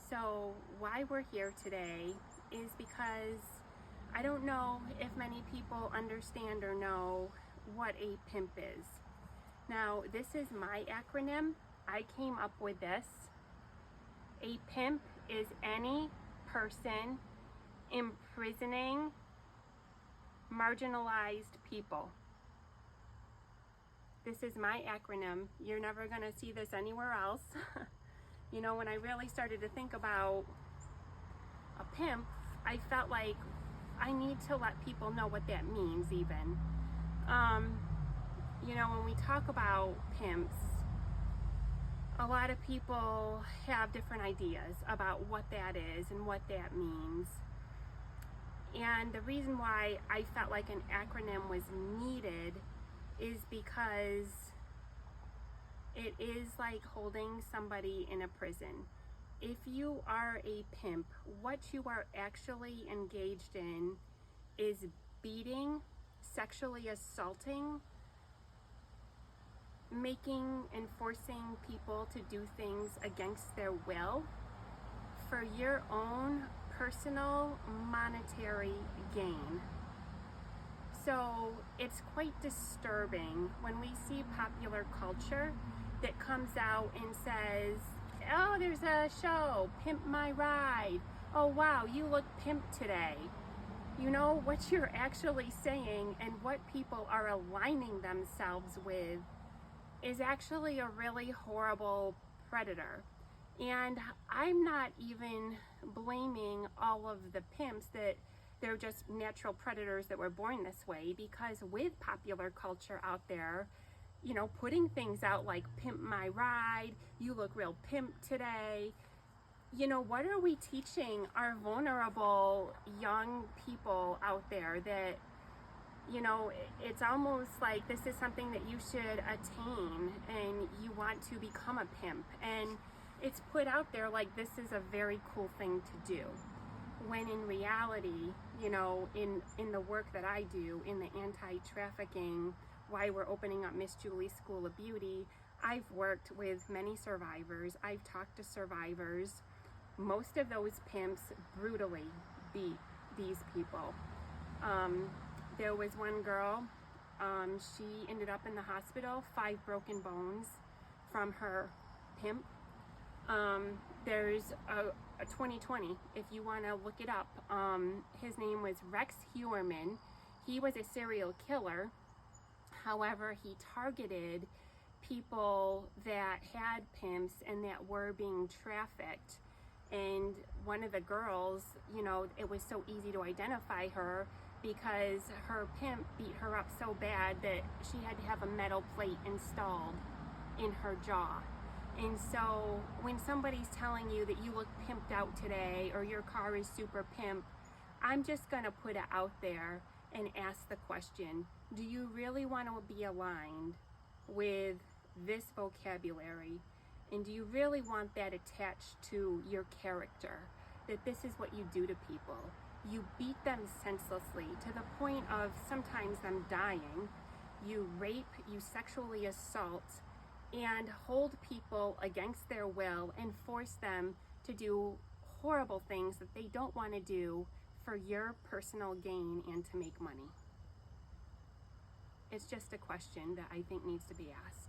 So why we're here today is because I don't know if many people understand or know what a pimp is. Now, this is my acronym. I came up with this. A pimp is any person imprisoning marginalized people. This is my acronym. You're never going to see this anywhere else. You know, when I really started to think about a pimp, I felt like I need to let people know what that means even. You know, when we talk about pimps, a lot of people have different ideas about what that is and what that means. And the reason why I felt like an acronym was needed is because it is like holding somebody in a prison. If you are a pimp, what you are actually engaged in is beating, sexually assaulting, making and forcing people to do things against their will for your own personal monetary gain. So it's quite disturbing when we see popular culture that comes out and says, oh, there's a show, Pimp My Ride. Oh, wow, you look pimp today. You know, what you're actually saying and what people are aligning themselves with is actually a really horrible predator. And I'm not even blaming all of the pimps that they're just natural predators that were born this way, because with popular culture out there, you know, putting things out like Pimp My Ride, you look real pimp today, you know, what are we teaching our vulnerable young people out there that, you know, it's almost like this is something that you should attain and you want to become a pimp, and it's put out there like this is a very cool thing to do, when in reality, you know, in the work that I do in the anti-trafficking, why we're opening up Miss Julie's School of Beauty, I've worked with many survivors. I've talked to survivors. Most of those pimps brutally beat these people. There was one girl, she ended up in the hospital, 5 broken bones from her pimp. There's a 2020, if you want to look it up. His name was Rex Heuermann. He was a serial killer. However, he targeted people that had pimps and that were being trafficked. And one of the girls, you know, it was so easy to identify her because her pimp beat her up so bad that she had to have a metal plate installed in her jaw. And so when somebody's telling you that you look pimped out today or your car is super pimp, I'm just going to put it out there and ask the question, do you really want to be aligned with this vocabulary? And do you really want that attached to your character? That this is what you do to people. You beat them senselessly to the point of sometimes them dying. You rape, you sexually assault, and hold people against their will and force them to do horrible things that they don't want to do for your personal gain and to make money. It's just a question that I think needs to be asked.